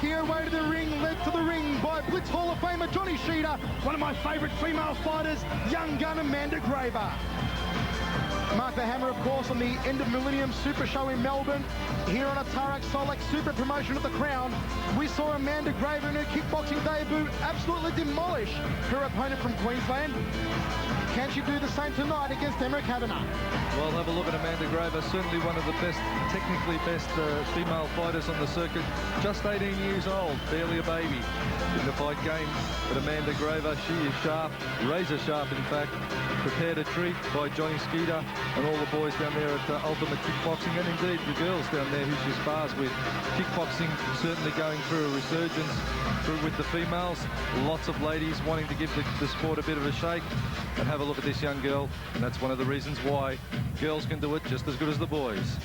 her way to the ring, led to the ring by Blitz Hall of Famer Johnny Sheeter, one of my favourite female fighters, young gun Amanda Graver. Mark the Hammer, of course, on the End of Millennium Super Show in Melbourne. Here on a Tarak Solak Super Promotion at the Crown, we saw Amanda Graver in her kickboxing debut absolutely demolish her opponent from Queensland. Can she do the same tonight against Emma Cavanagh? Well, have a look at Amanda Graver, certainly one of the best, technically best female fighters on the circuit. Just 18 years old, barely a baby in the fight game. But Amanda Graver, she is sharp, razor sharp in fact, prepared a treat by Johnny Skeeter and all the boys down there at Ultimate Kickboxing, and indeed the girls down there who she spars with. Kickboxing certainly going through a resurgence with the females. Lots of ladies wanting to give the sport a bit of a shake. And have a look at this young girl, and that's one of the reasons why girls can do it just as good as the boys.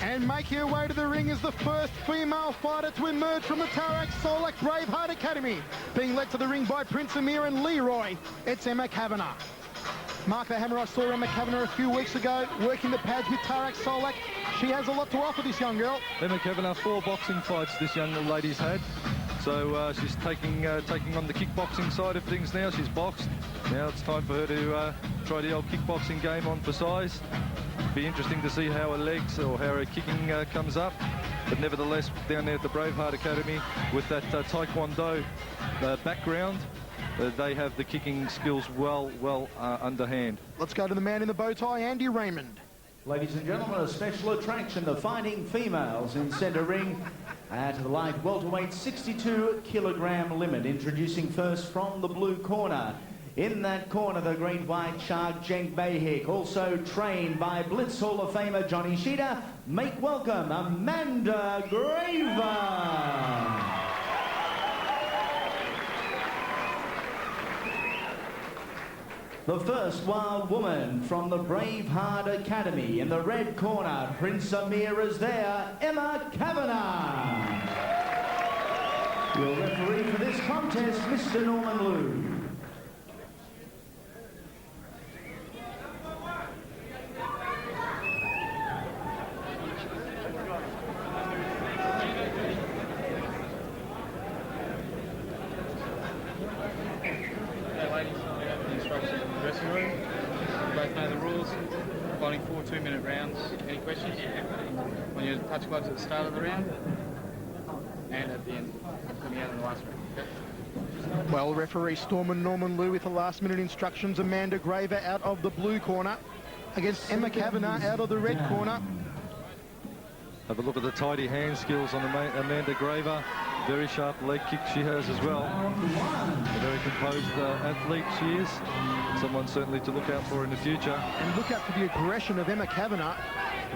And making her way to the ring is the first female fighter to emerge from the Tarak Solak Braveheart Academy. Being led to the ring by Prince Amir and Leroy, it's Emma Cavanagh. Mark the Hammer, I saw Emma Cavanagh a few weeks ago working the pads with Tarak Solak. She has a lot to offer, this young girl. Emma Cavanagh, 4 boxing fights this young lady's had. So she's taking on the kickboxing side of things now. She's boxed. Now it's time for her to try the old kickboxing game on for size. Be interesting to see how her legs or how her kicking comes up. But nevertheless, down there at the Braveheart Academy with that Taekwondo background, they have the kicking skills well underhand. Let's go to the man in the bow tie, Andy Raymond. Ladies and gentlemen, a special attraction, the fighting females in centre ring at the light welterweight 62 kilogram limit. Introducing first from the blue corner. In that corner, the great white shark, Cenk Bahik, also trained by Blitz Hall of Famer Johnny Sheeter. Make welcome Amanda Graver. The first wild woman from the Braveheart Academy. In the red corner, Prince Amir is there, Emma Cavanagh. Your referee for this contest, Mr. Norman Liu. Dressing room. You both know the rules. Fighting 4 2-minute rounds. Any questions? On your touch gloves at the start of the round and at the end, coming out in the last round. Okay. Well, referee Storman Norman Liu with the last-minute instructions. Amanda Graver out of the blue corner against Emma Cavanagh out of the red corner. Have a look at the tidy hand skills on Amanda Graver. Very sharp leg kick she has as well. A very composed athlete she is. Someone certainly to look out for in the future. And look out for the aggression of Emma Cavanagh.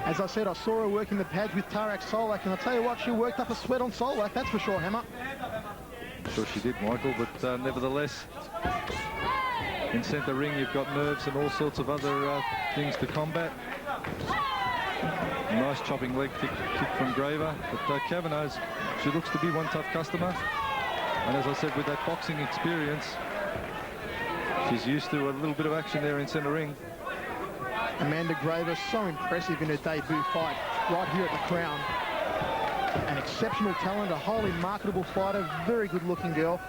As I said, I saw her working the pads with Tarak Solak, and I'll tell you what, she worked up a sweat on Solak, that's for sure, Hammer. Sure she did, Michael, but nevertheless, in centre ring you've got nerves and all sorts of other things to combat. Nice chopping leg kick from Graver, but Cavanagh, she looks to be one tough customer. And as I said, with that boxing experience, she's used to a little bit of action there in centre ring. Amanda Graver, so impressive in her debut fight right here at the Crown. An exceptional talent, a highly marketable fighter, very good looking girl.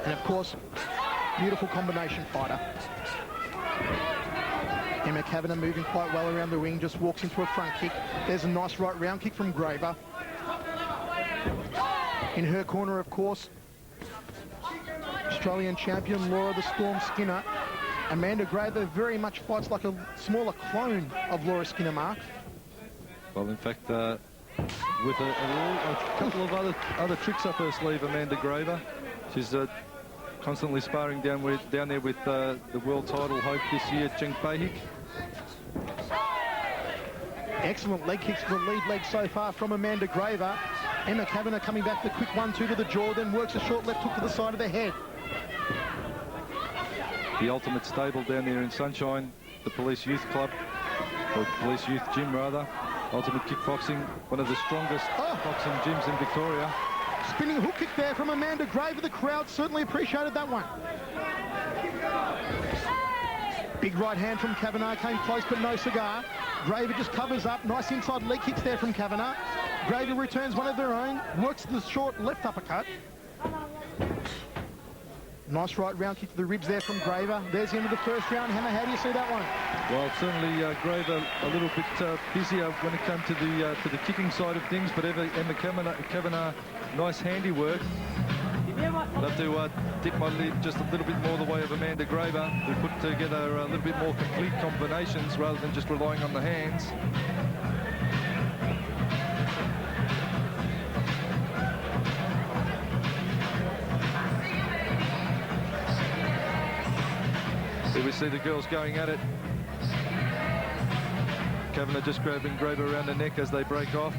And of course, beautiful combination fighter. Emma Cavanagh moving quite well around the ring, just walks into a front kick. There's a nice right round kick from Graver. In her corner, of course, Australian champion Laura the Storm Skinner. Amanda Graver very much fights like a smaller clone of Laura Skinner, Mark. Well, in fact, with a couple of other tricks up her sleeve, Amanda Graver. She's constantly sparring down there with the world title hope this year, Cenk Bahik. Excellent leg kicks to the lead leg so far from Amanda Graver. Emma Cavanagh coming back the quick 1-2 to the jaw, then works a short left hook to the side of the head. The Ultimate Stable down there in Sunshine, the Police Youth Club, or Police Youth Gym rather. Ultimate Kickboxing, one of the strongest boxing gyms in Victoria. Spinning hook kick there from Amanda Graver. The crowd certainly appreciated that one. Big right hand from Cavanagh, came close but no cigar. Graver just covers up. Nice inside leg kicks there from Cavanagh. Graver returns one of their own, works the short left uppercut. Nice right round kick to the ribs there from Graver. There's the end of the first round. Hammer, how do you see that one? Well, certainly Graver a little bit busier when it comes to the kicking side of things, but Emma Cavanagh, nice handiwork. I'll have to dip my lid just a little bit more the way of Amanda Graver, who put together a little bit more complete combinations rather than just relying on the hands. Here we see the girls going at it. Cavanagh just grabbing Graver around the neck as they break off.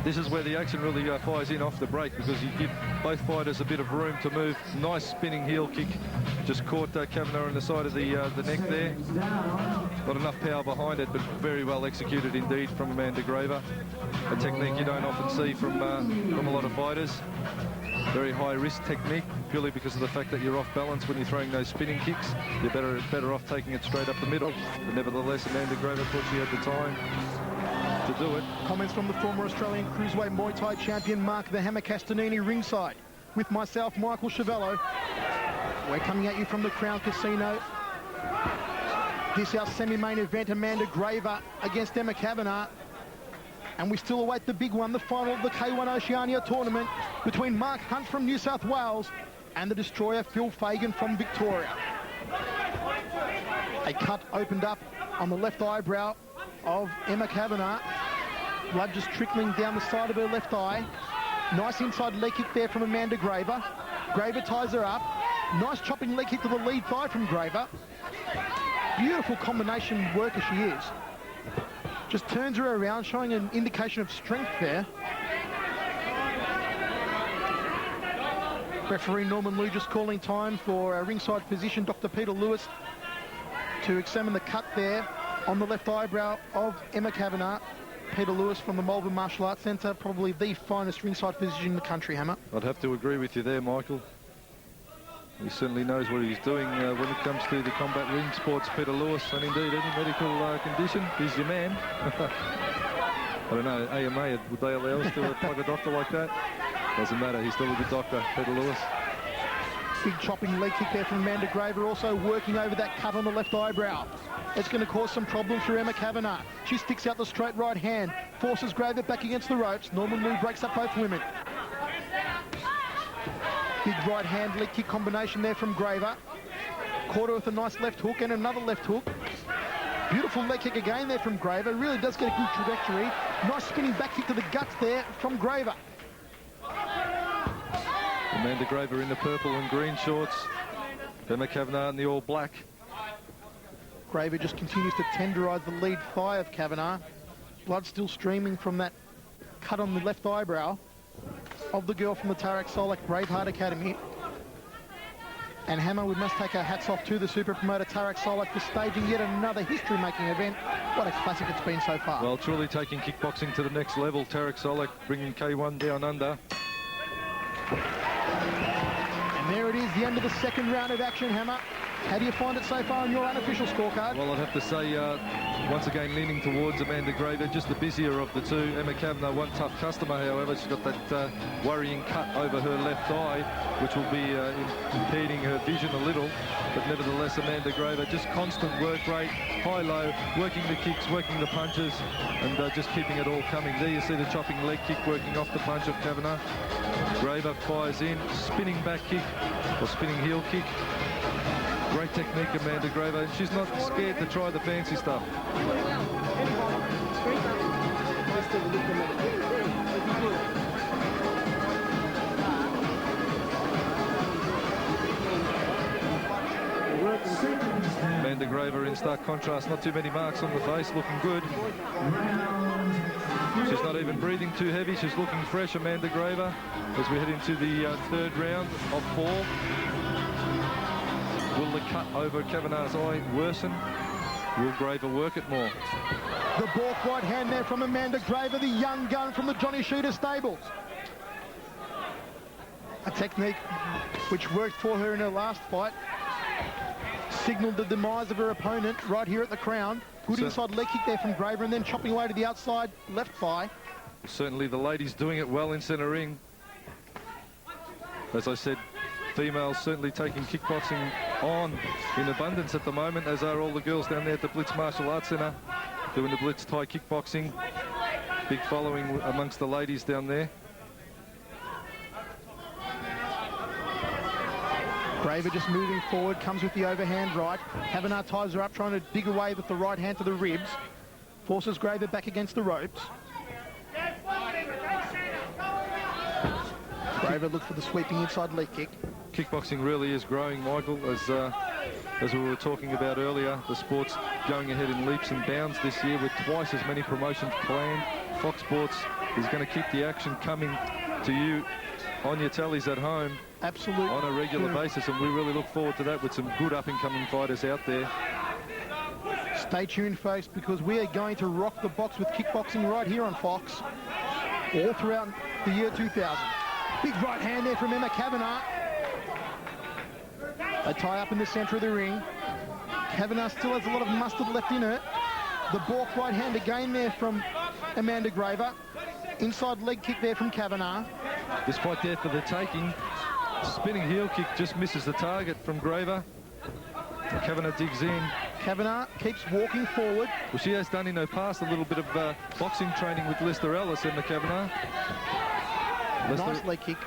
This is where the action really fires in off the break, because you give both fighters a bit of room to move. Nice spinning heel kick. Just caught Cavanagh on the side of the neck there. Not enough power behind it, but very well executed indeed from Amanda Graver. A technique you don't often see from a lot of fighters. Very high risk technique, purely because of the fact that you're off balance when you're throwing those spinning kicks. You're better off taking it straight up the middle. But nevertheless, Amanda Graver thought she had the time to do it. Comments from the former Australian Cruiserweight Muay Thai champion Mark the Hammer Castanini ringside with myself, Michael Chavello. We're coming at you from the Crown Casino. This is our semi-main event, Amanda Graver against Emma Cavanagh. And we still await the big one, the final of the K1 Oceania tournament between Mark Hunt from New South Wales and the destroyer Phil Fagan from Victoria. A cut opened up on the left eyebrow of Emma Cavanagh. Blood just trickling down the side of her left eye. Nice inside leg kick there from Amanda Graver. Graver ties her up. Nice chopping leg kick to the lead thigh from Graver. Beautiful combination worker she is. Just turns her around, showing an indication of strength there. Referee Norman Liu just calling time for our ringside physician, Dr. Peter Lewis, to examine the cut there on the left eyebrow of Emma Cavanagh. Peter Lewis from the Melbourne Martial Arts Centre, probably the finest ringside physician in the country, Hammer. I'd have to agree with you there, Michael. He certainly knows what he's doing when it comes to the combat ring sports, Peter Lewis, and indeed any medical condition, he's your man. I don't know, AMA, would they allow us to plug a doctor like that? Doesn't matter, he's still a good doctor, Peter Lewis. Big chopping leg kick there from Amanda Graver, also working over that cut on the left eyebrow. It's going to cause some problems for Emma Cavanagh. She sticks out the straight right hand, forces Graver back against the ropes. Norman Liu breaks up both women. Big right hand leg kick combination there from Graver. Caught her with a nice left hook and another left hook. Beautiful leg kick again there from Graver. Really does get a good trajectory. Nice spinning back kick to the guts there from Graver. Amanda Graver in the purple and green shorts. Emma Cavanagh in the all black. Graver just continues to tenderise the lead thigh of Cavanagh. Blood still streaming from that cut on the left eyebrow of the girl from the Tarek Solak Braveheart Academy. And Hammer, we must take our hats off to the super promoter Tarek Solak for staging yet another history-making event. What a classic it's been so far. Well, truly taking kickboxing to the next level. Tarek Solak bringing K1 down under. And there it is, the end of the second round of action, Hammer. How do you find it so far on your unofficial scorecard? Well, I'd have to say, once again, leaning towards Amanda Graver, just the busier of the two. Emma Cavanagh, one tough customer, however. She's got that worrying cut over her left eye, which will be impeding her vision a little. But nevertheless, Amanda Graver, just constant work rate, high-low, working the kicks, working the punches, and just keeping it all coming. There you see the chopping leg kick working off the punch of Cavanagh. Graver fires in, spinning back kick, or spinning heel kick. Great technique, Amanda Graver, and she's not scared to try the fancy stuff. Amanda Graver in stark contrast, not too many marks on the face, looking good. She's not even breathing too heavy, she's looking fresh, Amanda Graver, as we head into the third round of 4. Will the cut over Cavanagh's eye worsen? Will Graver work it more? The balk right hand there from Amanda Graver, the young gun from the Johnny Sheeter stables. A technique which worked for her in her last fight. Signalled the demise of her opponent right here at the Crown. Good inside leg kick there from Graver, and then chopping away to the outside left thigh. Certainly the ladies doing it well in centre ring. As I said, females certainly taking kickboxing on in abundance at the moment, as are all the girls down there at the Blitz Martial Arts Centre doing the Blitz Thai kickboxing. Big following amongst the ladies down there. Graver just moving forward, comes with the overhand right. Cavanagh ties her up, trying to dig away with the right hand to the ribs. Forces Graver back against the ropes. Graver looks for the sweeping inside leg kick. Kickboxing really is growing, Michael, as we were talking about earlier. The sport's going ahead in leaps and bounds this year with twice as many promotions planned. Fox Sports is going to keep the action coming to you on your tellies at home. Absolutely. On a regular basis, and we really look forward to that with some good up-and-coming fighters out there. Stay tuned, folks, because we are going to rock the box with kickboxing right here on Fox all throughout the year 2000. Big right hand there from Emma Cavanagh. They tie up in the centre of the ring. Cavanagh still has a lot of mustard left in her. The balk right hand again there from Amanda Graver. Inside leg kick there from Cavanagh. This fight there for the taking. Spinning heel kick just misses the target from Graver. Cavanagh digs in. Cavanagh keeps walking forward. Well, she has done in her past a little bit of boxing training with Lester Ellis, Emma Cavanagh. Nice leg kick.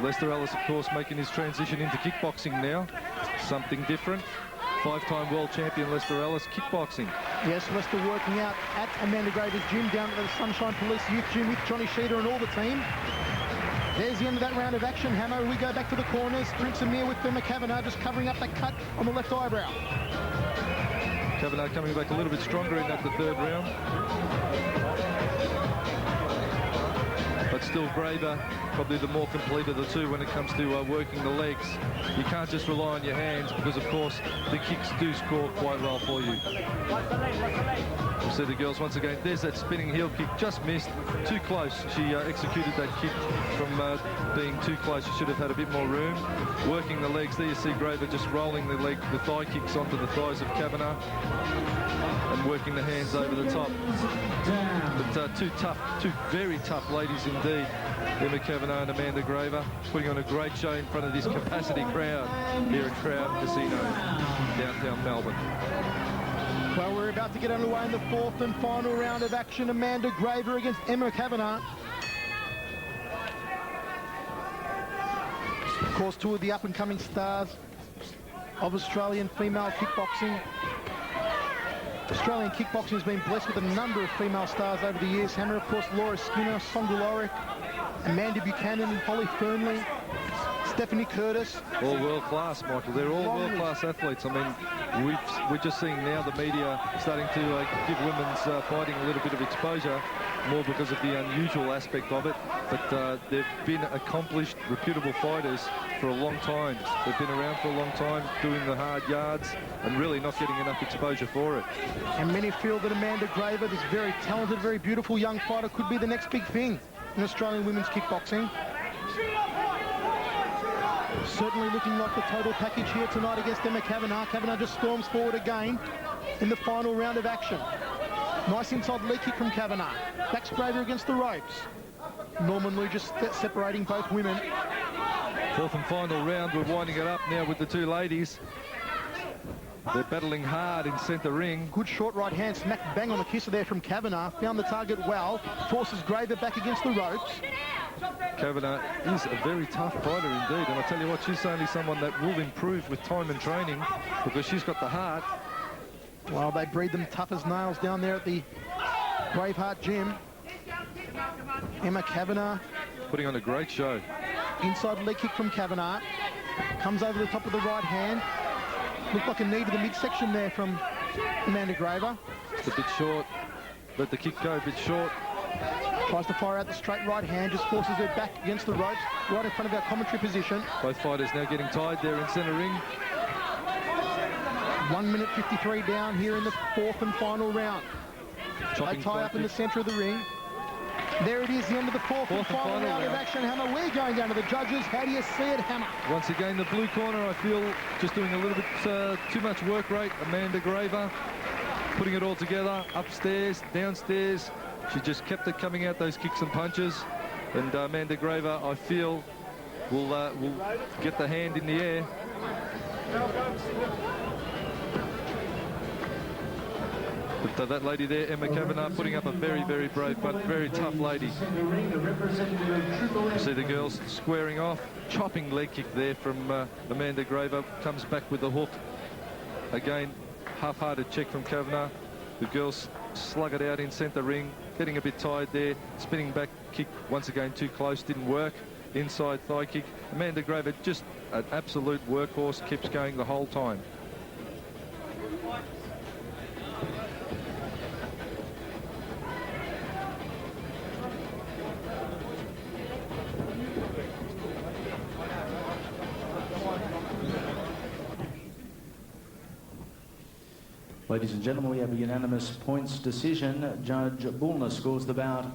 Lester Ellis, of course, making his transition into kickboxing now. Something different. Five-time world champion Lester Ellis, kickboxing. Yes, Lester working out at Amanda Graver's gym down at the Sunshine Police Youth Gym with Johnny Sheeter and all the team. There's the end of that round of action, Hammer. We go back to the corners. Prince Amir with Emma Cavanagh just covering up that cut on the left eyebrow. Cavanagh coming back a little bit stronger in that the third round. But still Graver, probably the more complete of the two when it comes to working the legs. You can't just rely on your hands because, of course, the kicks do score quite well for you. We'll see the girls once again. There's that spinning heel kick, just missed, too close. She executed that kick from being too close. She should have had a bit more room. Working the legs, there you see Graver just rolling the thigh kicks onto the thighs of Cavanagh and working the hands over the top. But two very tough ladies indeed. Emma Cavanagh and Amanda Graver putting on a great show in front of this capacity crowd here at Crown Casino, downtown Melbourne. Well, we're about to get underway in the fourth and final round of action. Amanda Graver against Emma Cavanagh. Of course, two of the up-and-coming stars of Australian female kickboxing. Australian kickboxing has been blessed with a number of female stars over the years. Hammer, of course, Laura Skinner, Songa Lorick, Amanda Buchanan, Holly Fernley, Stephanie Curtis. All world-class, Michael. They're all world-class athletes. I mean, we're just seeing now the media starting to give women's fighting a little bit of exposure, more because of the unusual aspect of it. But they've been accomplished, reputable fighters for a long time. They've been around for a long time, doing the hard yards, and really not getting enough exposure for it. And many feel that Amanda Graver, this very talented, very beautiful young fighter, could be the next big thing in Australian women's kickboxing. Certainly looking like the total package here tonight against Emma Cavanagh. Cavanagh just storms forward again in the final round of action. Nice inside leg kick from Cavanagh. Backs Graver against the ropes. Norman Liu just separating both women. Fourth and final round. We're winding it up now with the two ladies. They're battling hard in centre ring. Good short right hand, smack bang on the kisser there from Cavanagh. Found the target well. Forces Graver back against the ropes. Cavanagh is a very tough fighter indeed, and I tell you what, she's only someone that will improve with time and training because she's got the heart. Well, they breed them tough as nails down there at the Braveheart Gym. Emma Cavanagh putting on a great show. Inside leg kick from Cavanagh. Comes over the top of the right hand. Looked like a knee to the midsection there from Amanda Graver. It's a bit short. Let the kick go a bit short. Tries to fire out the straight right hand, just forces her back against the ropes, right in front of our commentary position. Both fighters now getting tied there in centre ring. 1 minute 53 down here in the fourth and final round. They tie up in the centre of the ring. There it is, the end of the fourth and final round of action, Hammer. We're going down to the judges. How do you see it, Hammer? Once again, the blue corner, I feel, just doing a little bit too much work rate. Amanda Graver putting it all together, upstairs, downstairs. She just kept it coming out, those kicks and punches. And Amanda Graver, I feel, will get the hand in the air. But that lady there, Emma Cavanagh, putting up a very, very brave but very tough lady. You see the girls squaring off. Chopping leg kick there from Amanda Graver. Comes back with the hook. Again, half-hearted check from Cavanagh. The girls slug it out in centre ring. Getting a bit tired there. Spinning back kick once again too close. Didn't work. Inside thigh kick. Amanda Graver, just an absolute workhorse. Keeps going the whole time. Ladies and gentlemen, we have a unanimous points decision. Judge Bullner scores the bout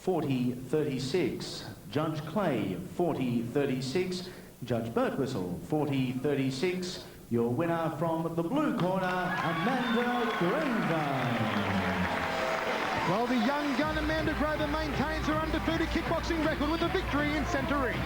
40-36. Judge Clay, 40-36. Judge Birtwistle, 40-36. Your winner from the blue corner, Amanda Graver. Well, the young gun Amanda Graver maintains her undefeated kickboxing record with a victory in centre ring.